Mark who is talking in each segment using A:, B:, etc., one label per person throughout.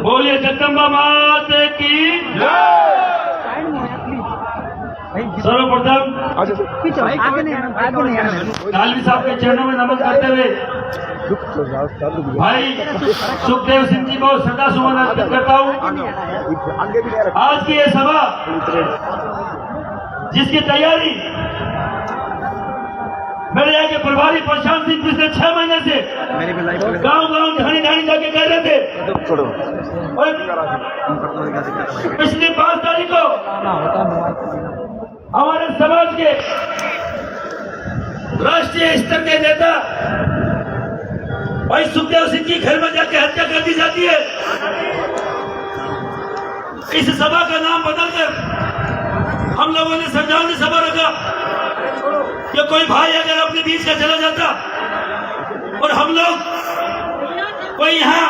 A: बोलिए जगदम्बा मात की सर्वप्रथम नालवी साहब के चरणों में नमन करते हुए भाई सुखदेव सिंह जी को श्रद्धा सुमन अर्पित करता हूँ। आज की ये सभा जिसकी तैयारी मेरे यहाँ के प्रभारी प्रशांत सिंह पिछले 6 महीने से गांव ढाणी जाके कर रहे थे और पिछली 5 तारीख को हमारे समाज के राष्ट्रीय स्तर के नेता भाई सुखदेव सिंह की घर में जाके हत्या कर दी जाती है। इस सभा का नाम बदलकर हम लोगों ने श्रद्धांजलि सभा रखा कि कोई भाई अगर अपने बीच का चला जाता और हम लोग कोई यहाँ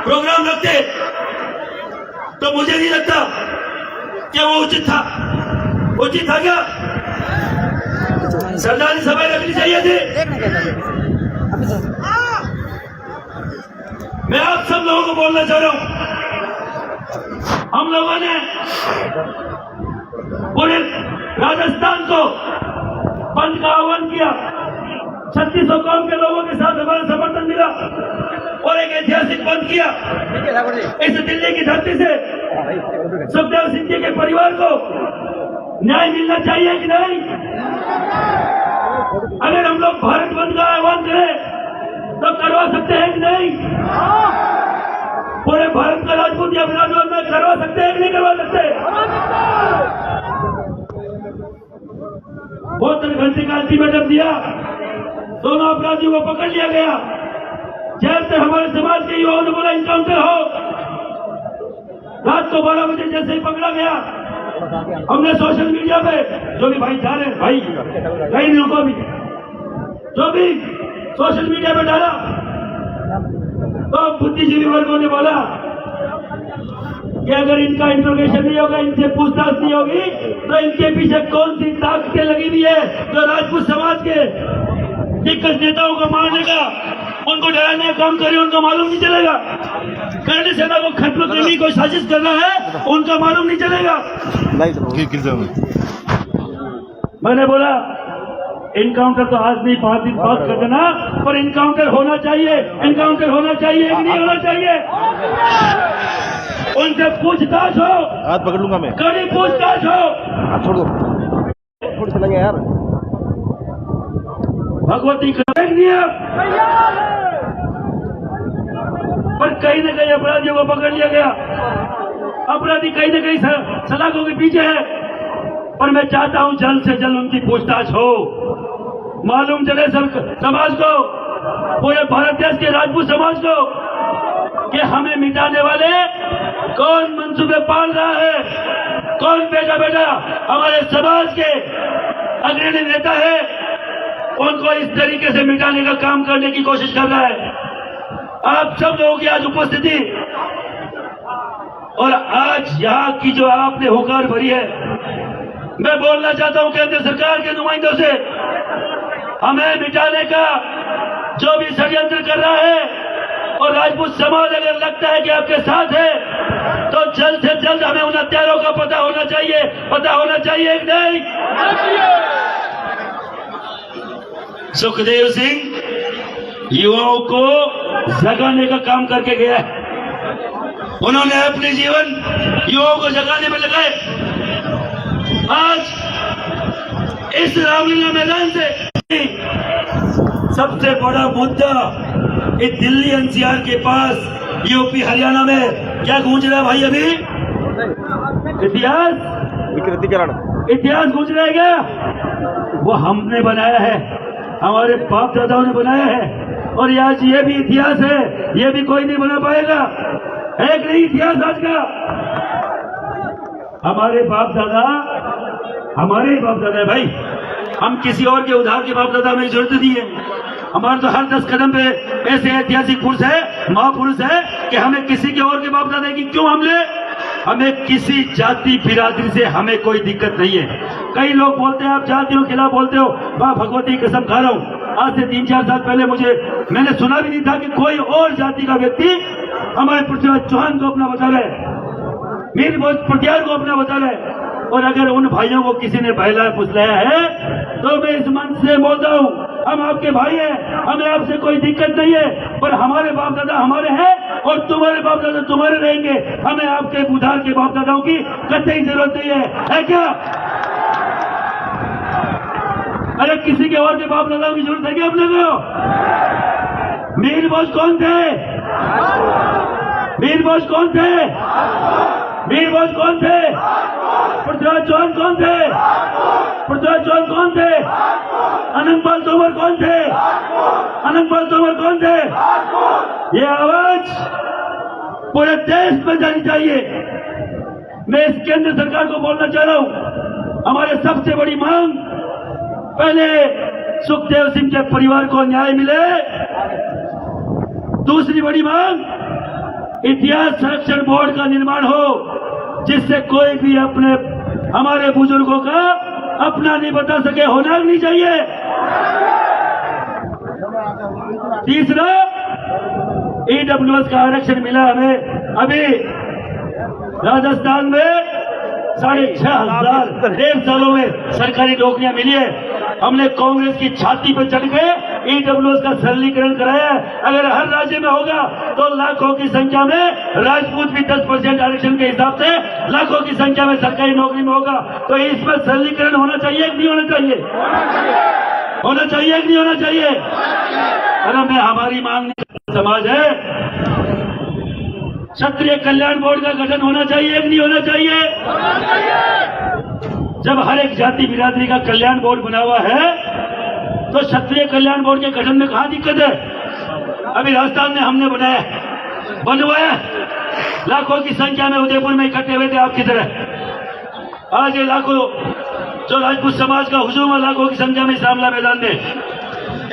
A: प्रोग्राम रखते तो मुझे नहीं लगता कि वो उचित था क्या श्रद्धांजलि सभा रखनी चाहिए थी। मैं आप सब लोगों को बोलना चाह रहा हूं, हम लोगों ने पूरे राजस्थान को बंद का आह्वान किया। 3600 कौम के लोगों के साथ हमारा समर्थन मिला और एक ऐतिहासिक बंद किया। इस दिल्ली की धरती से सुखदेव सिंह जी के परिवार को न्याय मिलना चाहिए कि नहीं? अगर हम लोग भारत बंद का आह्वान करें तो करवा सकते हैं कि नहीं? पूरे भारत का राजपूत या बिरादर में करवा सकते हैं कि नहीं करवा सकते? 72 घंटे का अल्टीमेटम दिया, दोनों अपराधियों को पकड़ लिया गया। जेल से हमारे समाज के युवाओं ने बोला इनकाउंटर हो। रात को 12 बजे जैसे ही पकड़ा गया, हमने सोशल मीडिया पे जो भी भाई जा रहे हैं भाई कहीं नहीं रुको भी, जो भी सोशल मीडिया पे डाला तो बुद्धिजीवी वर्गों ने बोला कि अगर इनका इंट्रोगेशन नहीं होगा, इनसे पूछताछ नहीं होगी तो इनके पीछे कौन सी ताकतें लगी हुई है जो राजपूत समाज के दिग्गज नेताओं को मारने का, उनको डराने का काम करे, उनको मालूम नहीं चलेगा। करनी सेना को खत्म करने की कोई साजिश करना है, उनका मालूम नहीं चलेगा। मैंने बोला इनकाउंटर तो आज नहीं 5 दिन बाद कर देना, पर इनकाउंटर होना चाहिए। इनकाउंटर होना चाहिए कि नहीं होना चाहिए? उनसे पूछताछ हो, हाथ पकड़ लूंगा मैं, कड़ी पूछताछ हो। छोड़ दो, छोड़ चलेंगे यार। भगवती करेंगे पर कहीं न कहीं अपराधियों को पकड़ लिया गया। अपराधी कहीं न कहीं सलाखों के पीछे है, पर मैं चाहता हूं जल्द से जल्द उनकी पूछताछ हो, मालूम चले समाज को, पूरे भारत देश के राजपूत समाज को कि हमें मिटाने वाले कौन मंसूबे पाल रहा है, कौन बेटा हमारे समाज के अग्रणी नेता है, उनको इस तरीके से मिटाने का काम करने की कोशिश कर रहा है। आप सब लोगों की आज उपस्थिति और आज यहाँ की जो आपने होकार भरी है, मैं बोलना चाहता हूं केंद्र सरकार के नुमाइंदों से, हमें मिटाने का जो भी षड्यंत्र कर रहा है और राजपूत समाज अगर लगता है कि आपके साथ है तो जल्द से जल्द हमें उन हत्यारों का पता होना चाहिए कि नहीं? सुखदेव सिंह युवाओं को जगाने का काम करके गया है। उन्होंने अपने जीवन युवाओं को जगाने में लगाए। आज इस रामलीला मैदान से सबसे बड़ा मुद्दा इस दिल्ली एनसीआर के पास यूपी हरियाणा में क्या गूंज रहा है भाई? अभी इतिहास गूंज रहा है क्या? वो हमने बनाया है, हमारे बाप दादाओं ने बनाया है, और आज ये भी इतिहास है, ये भी कोई नहीं बना पाएगा। है कि नहीं इतिहास आज का? हमारे बाप दादा है भाई, हम किसी और के उधार के बाप दादा में जरूरत नहीं है। हमारे तो हर 10 कदम पे ऐसे ऐतिहासिक पुरुष है, महापुरुष है कि हमें किसी के और के बाप दादा की क्यों हम ले? हमें किसी जाति बिरादरी से हमें कोई दिक्कत नहीं है। कई लोग बोलते हैं आप जातियों के खिलाफ बोलते हो, मां भगवती की कसम खा रहा हूं, आज से 3-4 साल पहले मैंने सुना भी नहीं था कि कोई और जाति का व्यक्ति हमारे पृथ्वीराज चौहान को अपना बता रहा है, मीर पटियार को अपना बता रहा है। और अगर उन भाइयों को किसी ने बहलाया फुसलाया है तो मैं इस मंच से बोलता हूं, हम आपके भाई हैं, हमें आपसे कोई दिक्कत नहीं है, पर हमारे बाप दादा हमारे हैं और तुम्हारे बाप दादा तुम्हारे रहेंगे। हमें आपके बुधार के बाप दादाओं की कतई जरूरत नहीं है क्या? अरे किसी के और के बाप दादाओं की जरूरत है क्या अपने को? मीर बोझ कौन थे? मीर बोझ कौन थे? मीर बोझ कौन थे? पृथ्वीराज चौहान कौन थे? पृथ्वीराज चौहान कौन थे? अनंतपाल तोमर कौन थे? अनंतपाल तोमर कौन थे? ये आवाज पूरे देश में जानी चाहिए। मैं इस केंद्र सरकार को बोलना चाह रहा हूं, हमारे सबसे बड़ी मांग, पहले सुखदेव सिंह के परिवार को न्याय मिले। दूसरी बड़ी मांग, इतिहास संरक्षण बोर्ड का निर्माण हो, जिससे कोई भी हमारे बुजुर्गों का अपना नहीं बता सके, होना नहीं चाहिए। तीसरा, ईडब्ल्यूएस का आरक्षण मिला हमें। अभी राजस्थान में 6,500 1.5 सालों में सरकारी नौकरियां मिली है। हमने कांग्रेस की छाती पर चढ़ के ईडब्ल्यूएस का सरलीकरण कराया है। अगर हर राज्य में होगा तो लाखों की संख्या में राजपूत भी 10% आरक्षण के हिसाब से लाखों की संख्या में सरकारी नौकरी में होगा। तो इसमें सरलीकरण होना चाहिए कि नहीं होना चाहिए? होना चाहिए कि नहीं होना चाहिए? अरे मैं हमारी मांग समाज है, क्षत्रिय कल्याण बोर्ड का गठन होना चाहिए कि नहीं होना चाहिए? जब हर एक जाति बिरादरी का कल्याण बोर्ड बना हुआ है तो क्षत्रिय कल्याण बोर्ड के गठन में कहां दिक्कत है? अभी राजस्थान में हमने बनवाया, लाखों की संख्या में उदयपुर में इकट्ठे हुए थे आपकी तरह। आज ये लाखों जो राजपूत समाज का हुजूम है, लाखों की संख्या में शामला मैदान में,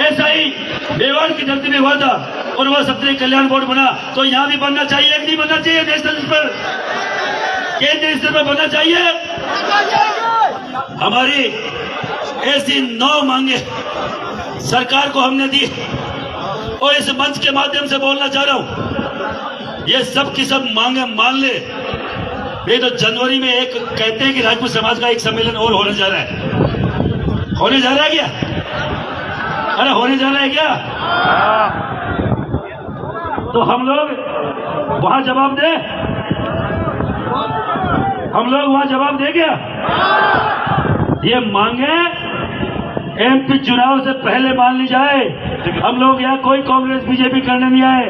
A: ऐसा ही मेवाड़ की धरती में हुआ था और वह क्षत्रिय कल्याण बोर्ड बना। तो यहां भी बनना चाहिए कि नहीं बनना चाहिए? नेशनल स्तर पर, केंद्रीय स्तर पर बनना चाहिए। हमारी ऐसी 9 मांगे सरकार को हमने दी और इस मंच के माध्यम से बोलना चाह रहा हूं, ये सब की सब मांगे मान ले। ये तो जनवरी में एक कहते हैं कि राजपूत समाज का एक सम्मेलन और होने जा रहा है। होने जा रहा है क्या? अरे होने जा रहा है क्या? तो हम लोग वहां जवाब दे, हम लोग वहां जवाब दे क्या? ये मांगे एमपी चुनाव से पहले मान ली जाए। हम लोग यहाँ कोई कांग्रेस बीजेपी करने नहीं आए,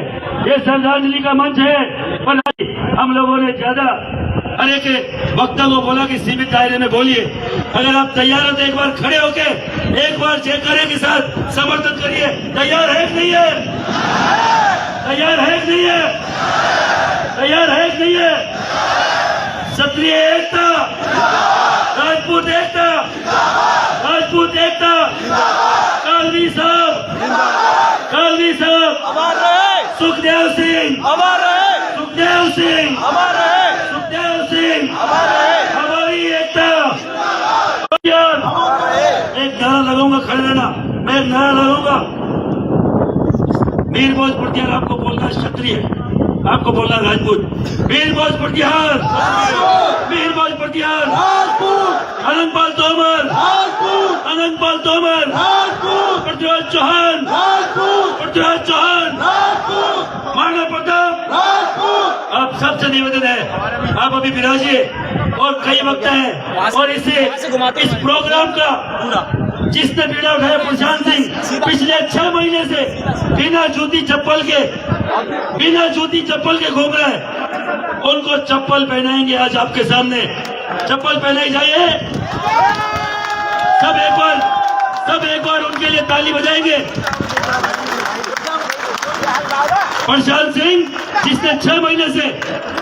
A: ये श्रद्धांजलि का मंच है। पर हम लोगों ने ज्यादा हर एक वक्ता को बोला कि सीमित दायरे में बोलिए। अगर आप तैयार हो तो एक बार खड़े होके एक बार जयकारे के साथ समर्थन करिए। तैयार है कि नहीं है? तैयार है कि नहीं है? तैयार है कि नहीं है? क्षत्रिय एकता, राजपूत एकता, राजपूत एकता, कालवी साहब, कालवी साहब, सुखदेव सिंह, सुखदेव सिंह, सुखदेव सिंह, हमारी एकता। एक नारा लगाऊंगा, खड़े रहना, मैं एक नारा लगाऊंगा। मीर बोझ पटियार आपको बोलना क्षत्रिय, आपको बोलना राजपूत। मीर बोझ पटियार, मीर बोझ पटियार, अनंतपाल तोमर, अनंतपाल तोमर, पृथ्वीराज चौहान, पृथ्वीराज चौहान, मानव प्रताप। आप सबसे निवेदन है, आप अभी विराजिए और कई वक्ता है और इस प्रोग्राम का जिसने बीड़ा उठाया प्रशांत सिंह, पिछले 6 महीने से बिना जूती चप्पल के घूम रहे हैं। उनको चप्पल पहनाएंगे आज आपके सामने। चप्पल पहनाई जाइए। सब एक बार उनके लिए ताली बजाएंगे। प्रशांत सिंह जिसने 6 महीने से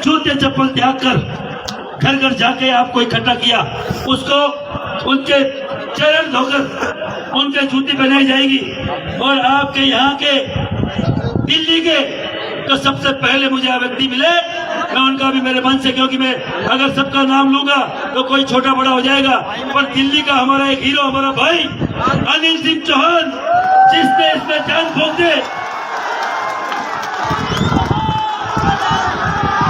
A: जूते चप्पल त्याग कर घर घर जाके आपको इकट्ठा किया, उसको उनके चरण धोकर उनके जूती पहनाई जाएगी। और आपके यहाँ के दिल्ली के तो सबसे पहले मुझे व्यक्ति मिले, मैं उनका भी मेरे मन से, क्योंकि मैं अगर सबका नाम लूंगा तो कोई छोटा बड़ा हो जाएगा। पर दिल्ली का हमारा एक हीरो, हमारा भाई अनिल सिंह चौहान, जिसने इसमें जान फूंक दे,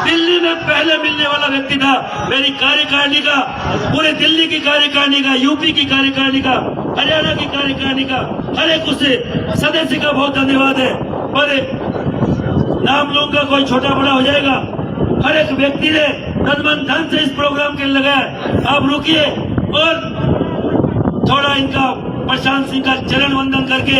A: दिल्ली में पहले मिलने वाला व्यक्ति था। मेरी कार्यकारिणी का, पूरे दिल्ली की कार्यकारिणी का, यूपी की कार्यकारिणी का, हरियाणा की कार्यकारिणी का, हर एक उससे सदस्य का बहुत धन्यवाद है। पर नाम लूंगा कोई छोटा बड़ा हो जाएगा। हर एक व्यक्ति ने तन मन धन से इस प्रोग्राम के लिए लगाया। आप रुकिए और थोड़ा इनका प्रशांत सिंह का चरण वंदन करके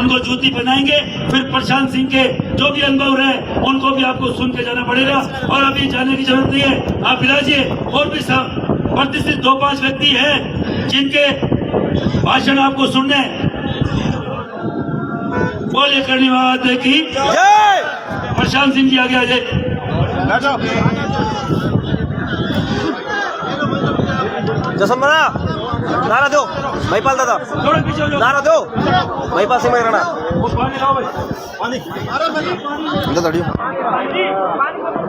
A: उनको जूती पहनाएंगे। फिर प्रशांत सिंह के जो भी अनुभव रहे उनको भी आपको सुन के जाना पड़ेगा। और अभी जाने की जरूरत नहीं है, आप बिराजिए। और भी प्रतिष्ठित 2-5 व्यक्ति हैं जिनके भाषण आपको सुनने। बोले करनी बात है कि प्रशांत सिंह जी आगे आ जाए।
B: जसमना नारा दो महिपाल दादा,
A: थोड़ा पीछे हो जाओ।
B: नारा दो महिपाल सिंह मेहराना।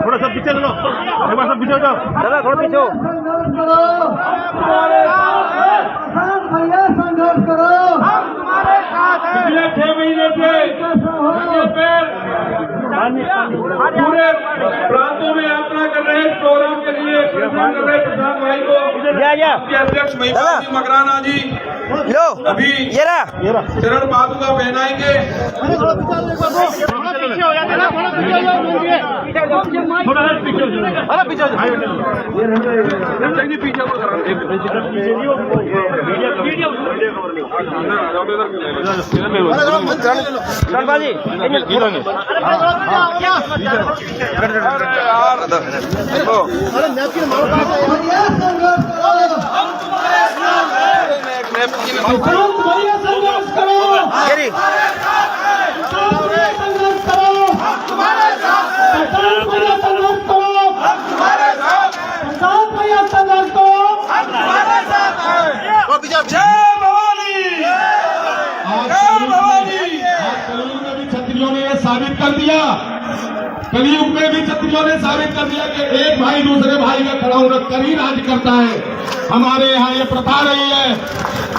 C: थोड़ा सा पीछे लो, सब पीछे हो जाओ
B: दादा, थोड़ा पीछे हो।
D: भैया संघर्ष करो,
C: पिछले 6 महीने से पूरे प्रांतों में यात्रा कर रहे प्रोग्राम के लिए प्रशांत भाई को अध्यक्ष महिपाल सिंह मकराना जी
B: लो
C: अभी
B: ये रहा
C: चरण पादुका पहनाएंगे।
A: थोड़ा पीछे हो जाओ।
B: पीछे बाजी
D: भैया संघर्ष करो,
C: क्षत्रियों ने साबित कर दिया, कलयुग में भी क्षत्रियों ने साबित कर दिया कि एक भाई दूसरे भाई का खड़ा कर ही राज करता है। हमारे यहाँ ये प्रथा रही है।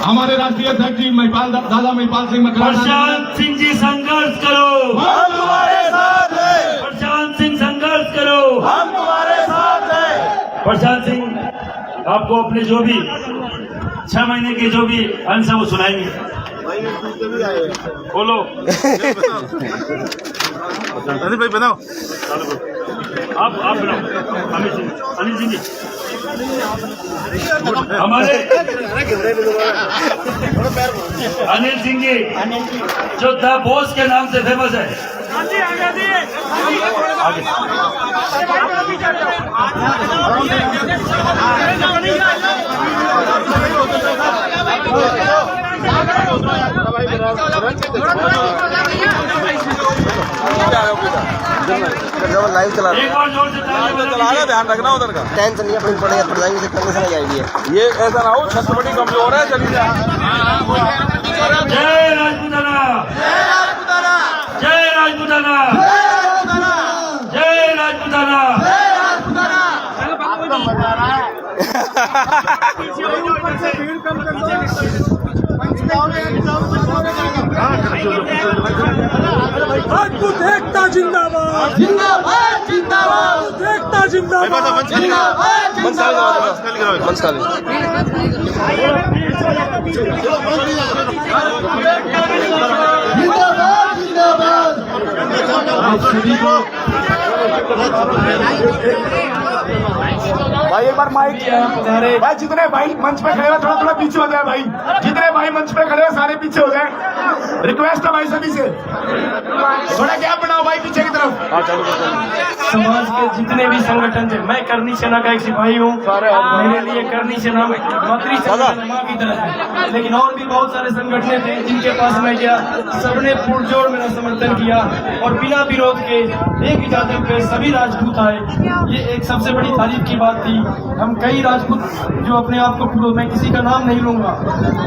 C: हमारे राष्ट्रीय अध्यक्ष जी दादा महिपाल सिंह मकराना,
A: प्रशांत सिंह जी संघर्ष करो,
C: हम तुम्हारे साथ हैं।
A: प्रशांत सिंह संघर्ष करो,
C: हम तुम्हारे साथ हैं।
A: प्रशांत सिंह आपको अपने जो भी 6 महीने के जो भी अंश है वो सुनाएंगे। बोलो
C: अनिल भाई बनाओ,
A: आप बनाओ। अनिल सिंह जी हमारे अनिल सिंह जी जो द बोस के नाम से फेमस है।
B: लाइव चला
A: एक और जोर से ताली बजाइए।
B: ध्यान रखना उधर का, टेंशन नहीं अपनी पड़ेगा, पड़ जाएंगे करने से नहीं आइडिया।
C: ये ऐसा ना हो छत्रपति कमजोर है, चलिए।
A: जय राजपूताना, जय राजपूताना, जय राजपूताना।
D: राजपूत एकता जिंदाबाद, जिंदाबाद जिंदाबाद, एकता जिंदाबाद, जिंदाबाद
C: भाई एक बार माइक भाई, जितने भाई मंच पे खड़े हैं थोड़ा थोड़ा पीछे हो जाए। भाई जितने भाई मंच पे खड़े हैं सारे पीछे हो जाए। रिक्वेस्ट है भाई सभी से, थोड़ा गैप बनाओ भाई पीछे की तरफ।
E: समाज के जितने भी संगठन थे, मैं करनी सेना का एक सिपाही हूँ। मेरे लिए करनी सेना मातृ सेना माँ की तरह है। लेकिन और भी बहुत सारे संगठन थे जिनके पास मैं गया, सबने पुरजोर मेरा समर्थन किया और बिना विरोध के एक इजाजत पे सभी राजपूत आए। ये एक सबसे बड़ी तारीफ की बात थी। हम कई राजपूत जो अपने आप को, मैं किसी का नाम नहीं लूंगा,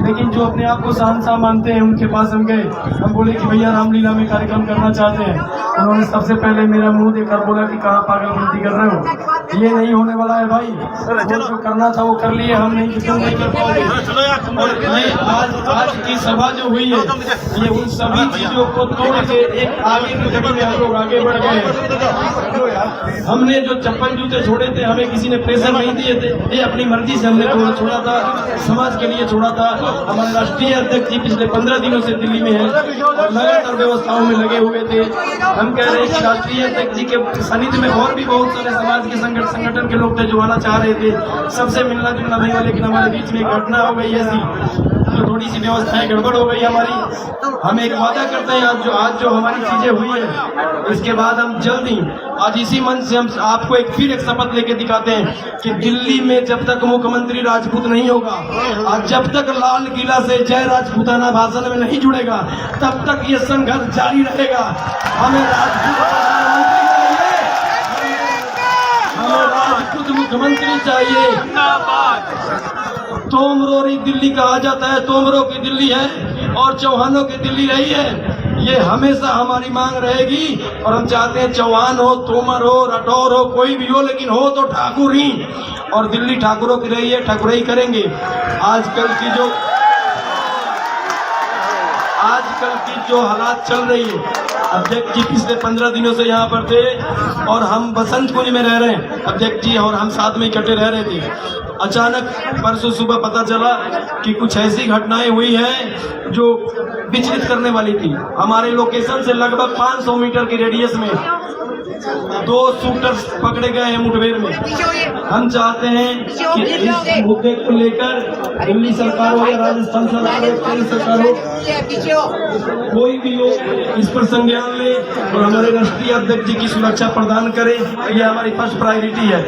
E: लेकिन जो अपने आप को शहंशाह मानते हैं, उनके पास हम गए। हम बोले कि भैया रामलीला में कार्यक्रम करना चाहते हैं। उन्होंने सबसे पहले मेरा मुंह देखकर बोला कि कहाँ पागलपंती कर रहे हो, ये नहीं होने वाला है भाई, वो जो करना था वो कर लिए, हम नहीं क्यों नहीं कर पाओगे। और ये आज की सभा जो हुई है, ये उन सभी चीजों को तोड़ के एक आगे की जगह में हम लोग आगे बढ़ गए। हमने जो चप्पल जूते छोड़े थे, हमें किसी ने प्रेशर नहीं दिए थे, ये अपनी मर्जी से हमने छोड़ा था, समाज के लिए छोड़ा था। हमारे राष्ट्रीय अध्यक्ष जी पिछले 15 दिनों से दिल्ली में हैं और लगातार व्यवस्थाओं में लगे हुए थे। हम कह रहे हैं कि राष्ट्रीय अध्यक्ष जी के सानिध्य में और भी बहुत सारे समाज के संगठन के लोग थे जो आना चाह रहे थे, सबसे मिलना जुलना नहीं हुआ, लेकिन हमारे बीच में एक घटना हो गई ऐसी तो थोड़ी सी व्यवस्थाएं गड़बड़ हो गई हमारी। हम एक वादा करते हैं आज जो हमारी चीजें हुई है, इसके बाद हम जल्द ही आज इसी मंच से हम आपको फिर एक शपथ लेके दिखाते हैं कि दिल्ली में जब तक मुख्यमंत्री राजपूत नहीं होगा और जब तक लाल किला से जय राजपूताना भाषण में नहीं जुड़ेगा, तब तक ये संघर्ष जारी रहेगा। हमें राजपूत मुख्यमंत्री चाहिए। तोमरोरी दिल्ली कहा जाता है, तोमरों की दिल्ली है और चौहानों की दिल्ली रही है, ये हमेशा हमारी मांग रहेगी। और हम चाहते हैं चौहान हो, तोमर हो, राठौर हो, कोई भी हो, लेकिन हो तो ठाकुर ही, और दिल्ली ठाकुरों की रही है, ठाकुरई करेंगे। आजकल की जो हालात चल रही है, अध्यक्ष जी पिछले 15 दिनों से यहाँ पर थे और हम बसंत कुंज में रह रहे हैं, अध्यक्ष जी और हम साथ में इकट्ठे रह रहे थे। अचानक परसों सुबह पता चला कि कुछ ऐसी घटनाएं हुई हैं जो विचलित करने वाली थी। हमारे लोकेशन से लगभग 500 मीटर की रेडियस में 2 शूटर्स पकड़े गए हैं मुठभेड़ में। हम चाहते हैं कि इस मुद्दे को लेकर दिल्ली सरकार हो या राजस्थान सरकार हो, केंद्र सरकार हो, कोई भी हो, इस पर संज्ञान ले और हमारे राष्ट्रीय अध्यक्ष जी की सुरक्षा प्रदान करे। ये हमारी फर्स्ट प्रायोरिटी है।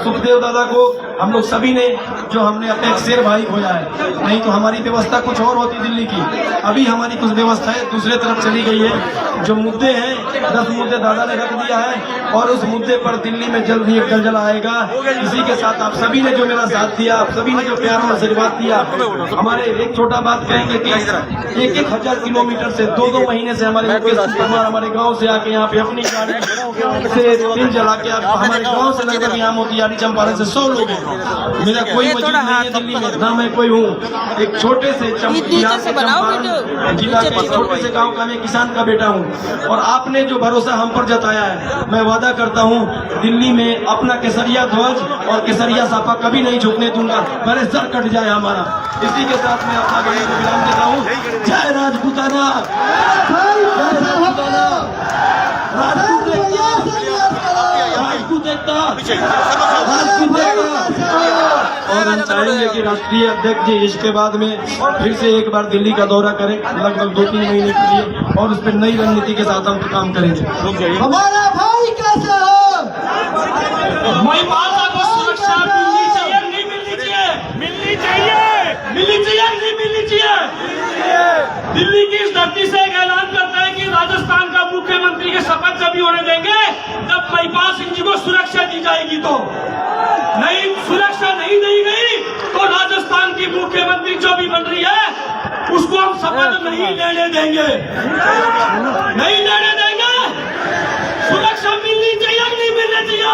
E: सुखदेव दादा को हम लोग सभी ने, जो हमने अपने एक शेर भाई खोया है, नहीं तो हमारी व्यवस्था कुछ और होती दिल्ली की। अभी हमारी कुछ व्यवस्था है दूसरे तरफ चली गई है। जो मुद्दे हैं 10 मुद्दे दादा ने रख दिया है और उस मुद्दे पर दिल्ली में जल्द ही एक जलजला आएगा। इसी के साथ आप सभी ने जो मेरा साथ दिया, आप सभी ने जो प्यार और आशीर्वाद दिया, हमारे एक छोटा बात कहेंगे कि 1,000 किलोमीटर से 2-2 महीने से हमारे मुकेश कुमार हमारे गांव से आके यहाँ पे अपनी गाड़ी से दिल जला के हमारे गांव से लगभग यहाँ मोतिहारी चंपारण से 100 लोग हैं। मेरा कोई वजूद नहीं है दिल्ली में, ना मैं कोई हूँ। एक छोटे से बिहार से चंपारण जिला के छोटे से गाँव का मैं किसान का बेटा हूँ और आपने जो भरोसा हम पर जताया है, मैं वादा करता हूँ दिल्ली में अपना केसरिया ध्वज और केसरिया साफा कभी नहीं झुकने दूंगा, मेरे सर कट जाए हमारा। इसी के साथ मैं अपना गाड़ी को विराम देता हूँ। जय राजपूताना, जय राजपूताना, राजपूत एकता, राजपूत एकता। और हम चाहेंगे कि राष्ट्रीय अध्यक्ष जी इसके बाद में फिर से एक बार दिल्ली का दौरा करें लगभग 2-3 महीने के लिए और उस पर नई रणनीति के साथ हम काम करेंगे।
D: हमारा भाई कैसे हो?
E: महिपाल को सुरक्षा मिलनी चाहिए, नहीं मिलनी चाहिए? मिलनी चाहिए, मिलनी चाहिए, नहीं मिलनी चाहिए? दिल्ली की इस धरती से एक ऐलान करता है कि राजस्थान का मुख्यमंत्री के शपथ जब भी होने देंगे तब महिपाल सिंह जी को सुरक्षा दी जाएगी। तो नहीं, सुरक्षा नहीं दी गई तो राजस्थान की मुख्यमंत्री जो भी बन रही है उसको हम शपथ नहीं लेने देंगे, नहीं लेने देंगे। सुरक्षा मिलनी चाहिए, नहीं मिलनी चाहिए?